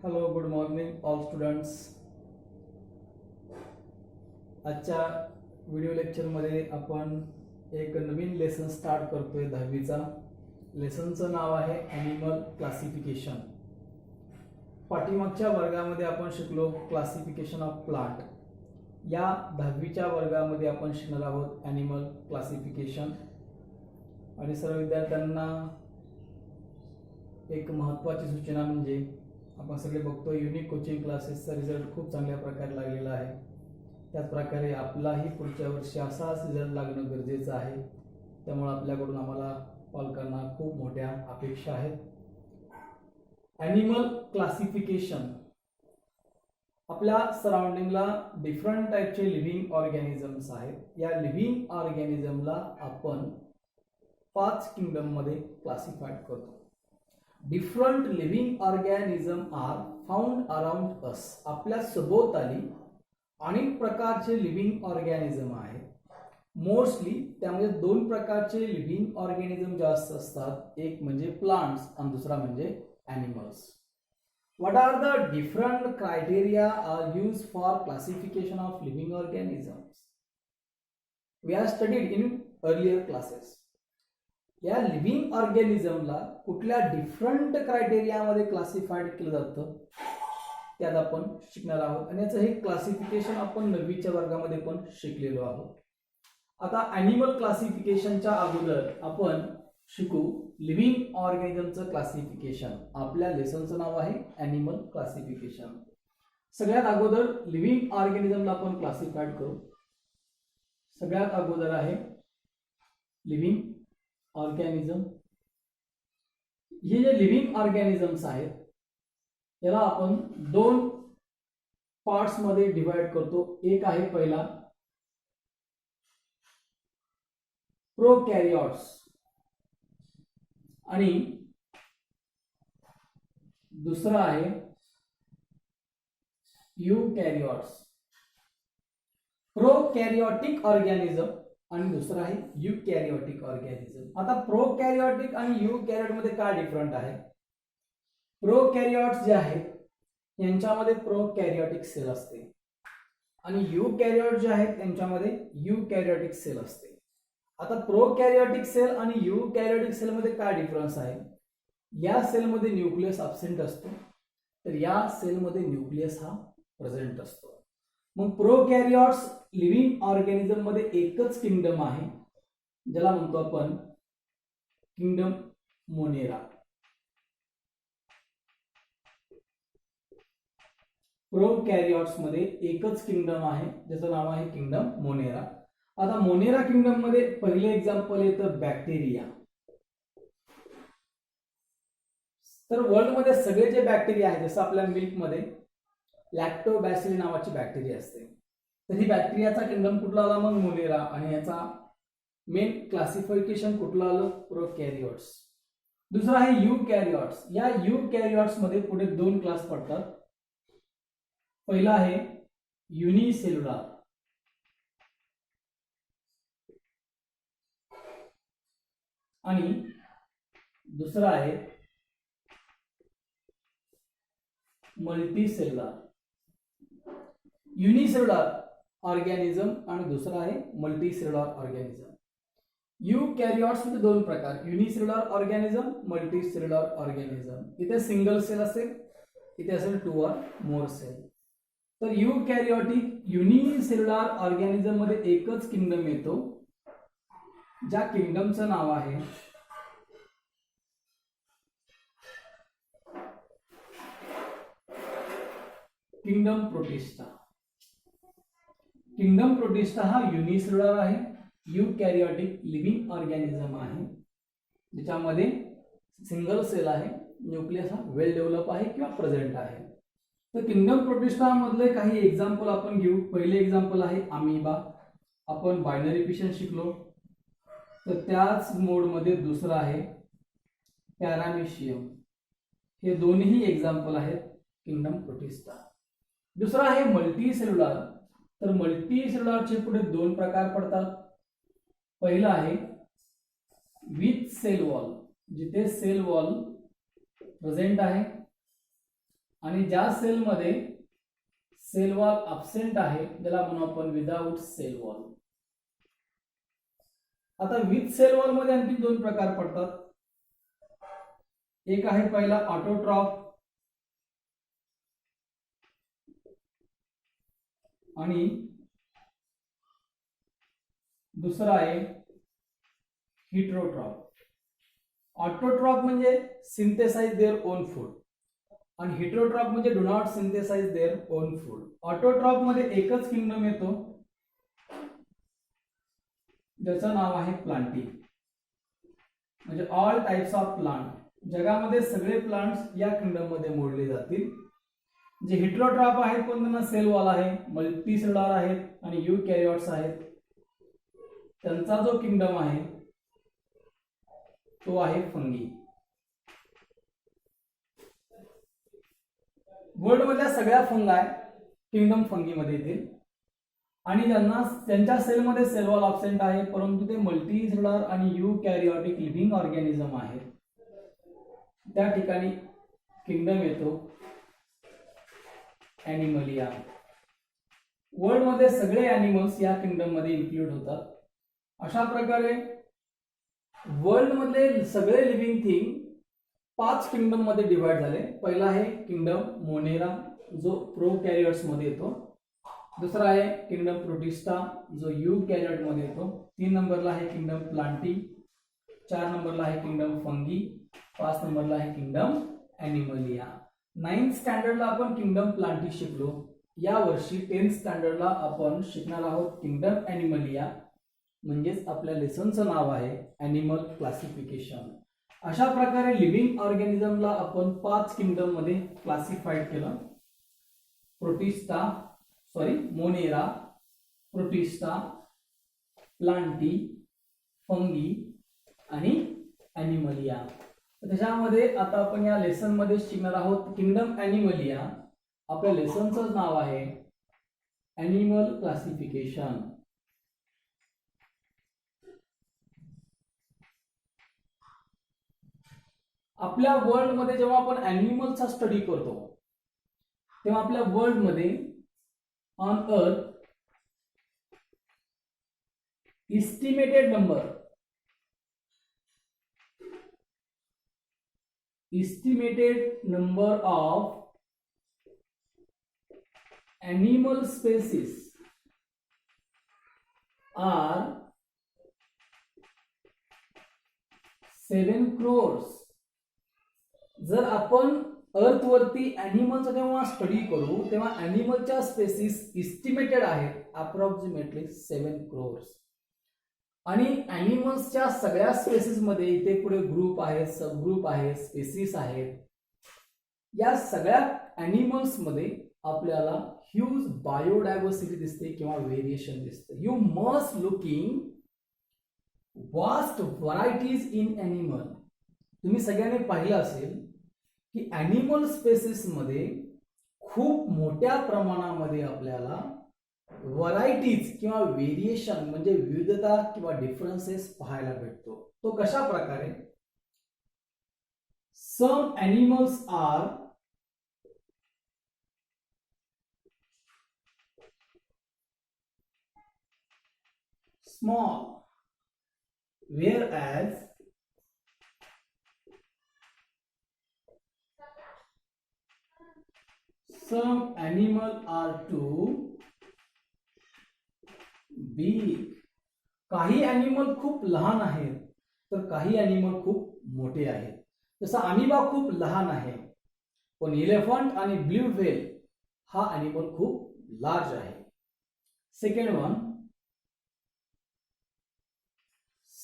Hello good morning all students. आजच्या video लेक्चरमध्ये आपण एक नवीन लेसन स्टार्ट करतोय 10वीचा. लेसनचं नाव आहे ॲनिमल क्लासिफिकेशन. पाठीमागच्या वर्गामध्ये आपण शिकलो क्लासिफिकेशन ऑफ प्लांट. या 10वीच्या वर्गामध्ये आपण शिकणार आहोत ॲनिमल क्लासिफिकेशन. आणि सर्व विद्यार्थ्यांना एक महत्त्वाची सूचना म्हणजे आपण सगळे बघतो युनिक कोचिंग क्लासेसचा रिझल्ट खूप चांगल्या प्रकारे लागलेला आहे. त्याचप्रकारे आपलाही पुढच्या वर्षी असाच रिझल्ट लागणं गरजेचं आहे. त्यामुळे आपल्याकडून आम्हाला पालकांना खूप मोठ्या अपेक्षा आहेत. ॲनिमल क्लासिफिकेशन, आपल्या सराउंडिंगला डिफरंट टाईपचे लिव्हिंग ऑर्गॅनिझम्स आहेत. या लिव्हिंग ऑर्गॅनिझमला आपण 5 किंगडममध्ये क्लासिफाईड करतो. Different living organism are found around us. आपल्या सभोवताली अनेक प्रकारचे लिव्हिंग ऑर्गॅनिझम आहेत. मोस्टली त्यामध्ये 2 प्रकारचे लिव्हिंग ऑर्गॅनिझम जास्त असतात. एक म्हणजे प्लांट्स आणि दुसरा म्हणजे animals. What are the different criteria are used for classification of living organisms? We are studied in earlier classes. या लिव्हिंग ऑर्गॅनिझमला कुठल्या डिफरंट क्रायटेरियामध्ये क्लासिफाईड केलं जातं त्यात आपण शिकणार आहोत. आणि याचं हे क्लासिफिकेशन आपण 9वीच्या वर्गामध्ये पण शिकलेलो आहोत. आता ॲनिमल क्लासिफिकेशनच्या अगोदर आपण शिकू लिव्हिंग ऑर्गॅनिझमचं क्लासिफिकेशन. आपल्या लेसनचं नाव आहे ॲनिमल क्लासिफिकेशन. सगळ्यात अगोदर लिव्हिंग ऑर्गॅनिझमला आपण क्लासिफाईड करू. सगळ्यात अगोदर आहे लिव्हिंग ऑर्गॅनिझम. हे जे लिव्हिंग ऑर्गॅनिझम्स आहेत याला आपण 2 पार्ट्स मध्ये डिवाइड करतो. एक आहे पहिला प्रोकॅरियोट्स आणि दुसरा आहे यूकॅरियोट्स. प्रोकॅरियोटिक ऑर्गॅनिझम आणि दुसरा आहे यूकॅरियोटिक ऑर्गॅनिझम. आता प्रोकॅरियोटिक आणि यूकॅरियोट मध्ये काय डिफरंट आहे? प्रोकॅरियोट्स जे आहेत यांच्यामध्ये प्रोकॅरियोटिक सेल असते आणि यूकॅरियोट जे आहेत त्यांच्यामध्ये यूकॅरियोटिक सेल असते. आता प्रोकॅरियोटिक सेल आणि यूकॅरियोटिक सेल मध्ये काय डिफरन्स आहे? या सेलमध्ये न्यूक्लियस अब्सेंट असतो तर या सेलमध्ये न्यूक्लियस हा प्रेझेंट असतो. मग प्रोकॅरियोट्स लिव्हिंग ऑर्गॅनिझम मध्ये एकच किंगडम आहे ज्याला म्हणतो आपण किंगडम मोनेरा. प्रोकॅरियोट्स मध्ये एकच किंगडम आहे ज्याचं नाव आहे किंगडम मोनेरा. आता मोनेरा किंगडम मध्ये पहिले एक्झाम्पल येतं बॅक्टेरिया. तर वर्ल्ड मध्ये सगळे जे बॅक्टेरिया आहेत जसं आपल्या मिल्क मध्ये लॅक्टोबॅसिली नावाची बॅक्टेरिया असते तर ही बॅक्टेरियाचा किंगडम कुठला आला? मग मोनेरा. आणि याचा मेन क्लासिफिकेशन कुठलं आलं? प्रोकॅरियोट्स. दुसरा आहे यूकॅरियोट्स. या यूकॅरियोट्स मध्ये पुढे 2 क्लास पडतात. पहिला आहे युनिसेल्युलर आणि दुसरा आहे मल्टीसेल्युलर. युनिसेल्युलर ऑर्गॅनिझम आणि दुसरा आहे मल्टीसेल्युलर ऑर्गॅनिझम. यूकॅरियोट्स मध्ये 2 प्रकार, युनिसेल्युलर ऑर्गॅनिझम, मल्टीसेल्युलर ऑर्गॅनिझम. इथे सिंगल सेल असेल, इथे असेल 2 or more सेल. तर यूकॅरियोटिक युनिसेल्युलर ऑर्गॅनिझम मध्ये एकच किंगडम येतो ज्या किंगडमचं नाव आहे किंगडम प्रोटिस्टा. किंगडम प्रोटिस्टा हा युनिसेल्युलर आहे, यूकॅरियोटिक लिव्हिंग ऑर्गॅनिझम आहे ज्याच्यामध्ये सिंगल सेल आहे, न्यूक्लियस हा वेल डेव्हलप आहे किंवा प्रेझेंट आहे. तर किंगडम प्रोटिस्टा मधले काही एक्झाम्पल आपण घेऊ. पहिले एक्झाम्पल आहे अमिबा. आपण बायनरी फिशन शिकलो तर त्याच मोड मध्ये दुसरा आहे पॅरामिशियम. हे दोन्ही एक्झाम्पल आहेत किंगडम प्रोटिस्टा. दुसरा आहे मल्टीसेल्युलर. तर मल्टीसेल्युलरचे पुढे 2 प्रकार पडतात. पहिला आहे विथ सेल वॉल, जिथे सेल वॉल प्रेझेंट आहे आणि ज्या सेलमध्ये सेल वॉल अब्सेंट आहे त्याला म्हणू आपण विदाउट सेल वॉल. आता विथ सेल वॉल मध्ये आणखी दोन प्रकार पडतात. एक आहे पहिला ऑटोट्रॉफ आणि दुसरा आहे हिट्रोट्रॉफ. ऑटोट्रॉफ म्हणजे सिंथेसाइज देअर ओन फूड आणि हिट्रोट्रॉफ म्हणजे do not synthesise their own food. Autotroph मध्ये एकच किंगडम येतो ज्याचं नाव आहे प्लांटी, म्हणजे ऑल टाइप्स ऑफ प्लांट. जगामध्ये सगळे प्लांट्स या किंगडम मध्ये मोडले जातील. जे हिट्रोट्रॉफ आहेत पण त्यांना सेल वॉल आहे, मल्टी सेल्युलर आहेत आणि युकॅरियोट्स आहेत, त्यांचा जो किंगडम आहे तो आहे फंगी. वर्ल्ड मधल्या सगळ्या फंगाय किंगडम फंगी मध्ये येतील आणि त्यांच्या सेलमध्ये सेल वॉल अब्सेंट आहे, परंतु ते मल्टी सेल्युलर आणि युकॅरियोटिक लिव्हिंग ऑर्गॅनिझम आहेत. त्या ठिकाणी किंगडम येतो ॲनिमलिया. वर्ल्ड मध्ये सगळे ॲनिमल्स या किंगडम मध्ये इन्क्लूड होतात. अशा प्रकारे वर्ल्ड मधले सगळे लिव्हिंग थिंग 5 किंगडम मध्ये डिवाइड झाले. पहिला आहे किंगडम मोनेरा जो प्रोकॅरियोट्स मध्ये येतो. दुसरा आहे किंगडम प्रोटिस्टा जो युकॅरियोट मध्ये येतो. 3 नंबरला आहे किंगडम प्लांटी. 4 नंबरला आहे किंगडम फंगी. 5 नंबरला आहे किंगडम ॲनिमलिया. 9th स्टँडर्डला आपण किंगडम प्लांटी शिकलो. या वर्षी 10th स्टँडर्डला आपण शिकणार आहोत किंगडम ॲनिमलिया, म्हणजेच आपल्या लेसनचं नाव आहे ॲनिमल क्लासिफिकेशन. अशा प्रकारे लिव्हिंग ऑर्गॅनिझमला आपण 5 किंगडम मध्ये क्लासिफाईड केलं. मोनेरा, प्रोटिस्टा, प्लांटी, फंगी आणि ॲनिमलिया. त्याच्यामध्ये आता आपण या लेसन मध्ये शिकणार आहोत किंगडम ॲनिमलिया. आपल्या लेसनचं नाव आहे ॲनिमल क्लासिफिकेशन. आपल्या वर्ल्ड मध्ये जेव्हा आपण ॲनिमलचा स्टडी करतो तेव्हा आपल्या वर्ल्ड मध्ये on earth estimated number of animal species are 7 crores. जर आपण अर्थ वरती ॲनिमलचा जेव्हा स्टडी करू तेव्हा ॲनिमलच्या स्पेसिस इस्टिमेटेड आहेत अप्रॉक्सिमेटली 7 crores. आणि ॲनिमल्सच्या सगळ्या स्पेसिस मध्ये इथे पुढे ग्रुप आहेत, सबग्रुप आहेत, स्पेसिस आहेत. या सगळ्या ॲनिमल्स मध्ये आपल्याला ह्यूज बायोडायव्हर्सिटी दिसते किंवा व्हेरिएशन दिसते. You must looking vast varieties in animal. तुम्ही सगळ्यांनी पाहिलं असेल की ॲनिमल स्पेसिस मध्ये खूप मोठ्या प्रमाणामध्ये आपल्याला व्हरायटीज किंवा व्हेरिएशन म्हणजे विविधता किंवा डिफरन्सेस पाहायला भेटतो. तो कशा प्रकारे? Some animals are small, whereas some animals are too big. काही ॲनिमल खूप लहान आहेत तर काही ॲनिमल खूप मोठे आहेत. जसं अमिबा खूप लहान आहे पण इलेफंट आणि ब्ल्यू व्हेल हा ॲनिमल खूप लार्ज आहे. Second one,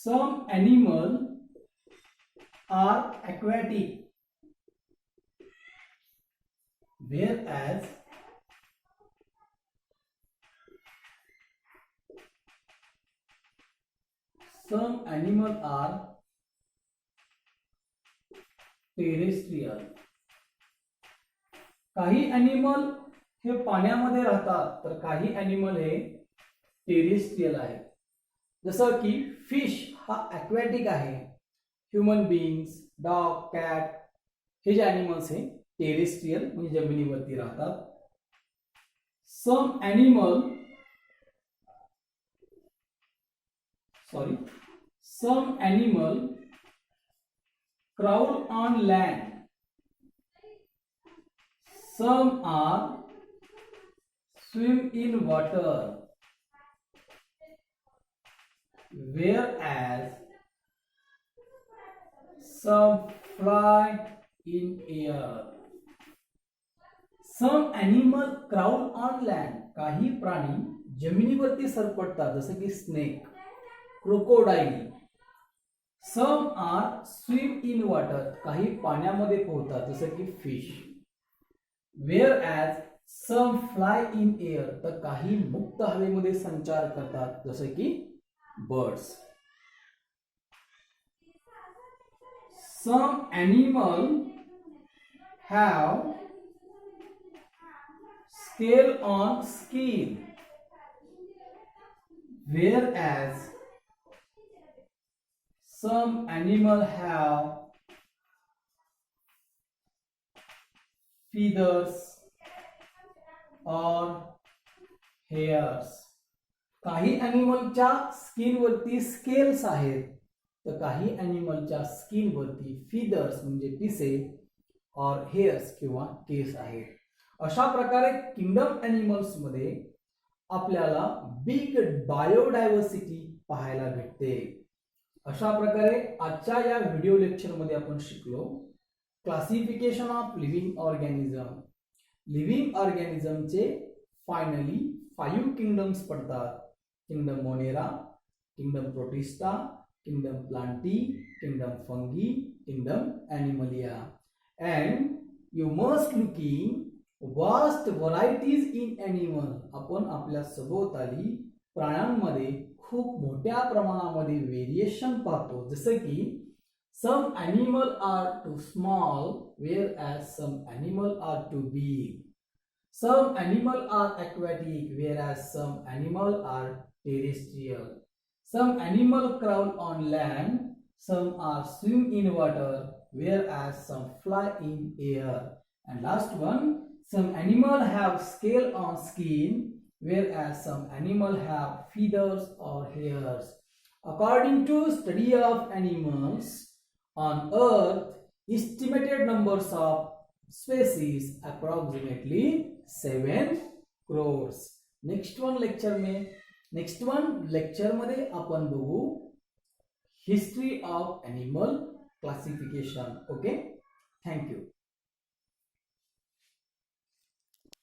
some animals are aquatic, whereas some animals are terrestrial. काही ॲनिमल हे पाण्यामध्ये राहतात तर काही ॲनिमल हे टेरेस्ट्रियल आहेत. जसं की फिश हा ॲक्वॅटिक आहे. ह्युमन बीइंग्स, डॉग, कॅट हे जे ॲनिमल्स हे टेरेस्ट्रियल म्हणजे जमिनीवरती राहतात. some animal crawl on land. Some are swim in water, whereas some fly in air. Some animal crawl on land. काही प्राणी जमिनीवरती सरपटतात जसे की snake, crocodile. Some are swim in water. काही पाण्यामध्ये पोहतात जसे की fish. Whereas some fly in air. तर काही मुक्त हवेमध्ये संचार करतात जसे की birds. Some animal have scale on skin, whereas some animal have feathers or hairs. काही ॲनिमलच्या स्किन वरती स्केल्स आहेत तर काही ॲनिमलच्या स्किन वरती फीदर्स म्हणजे पिसे और हेअर्स किंवा केस आहेत. अशा प्रकारे किंगडम ॲनिमल्स मध्ये आपल्याला बिग बायोडायव्हर्सिटी पाहायला भेटते. अशा प्रकारे आजच्या या व्हिडिओ लेक्चर मध्ये आपण शिकलो classification of living organism. Living ऑर्गॅनिझमचे फायनली 5 किंगडम्स पडतात. Kingdom Monera, kingdom Protista, kingdom Plantae, kingdom Fungi, kingdom Animalia. And you must looking vast varieties in animal. आपण आपल्या सभोवताली प्राण्यांमध्ये खूप मोठ्या प्रमाणामध्ये व्हेरिएशन पाहतो. जसे की some animal are too small whereas some animal are too big. Some animal are aquatic whereas some animal are terrestrial. Some animal crawl on land, some are swim in water whereas some fly in air. And last one, some animal have scale on skin whereas some animal have feathers or hairs. According to study of animals on earth, estimated numbers of species approximately 7 crores. Next one lecture मध्ये आपण बघू history of animal classification. Okay, thank you.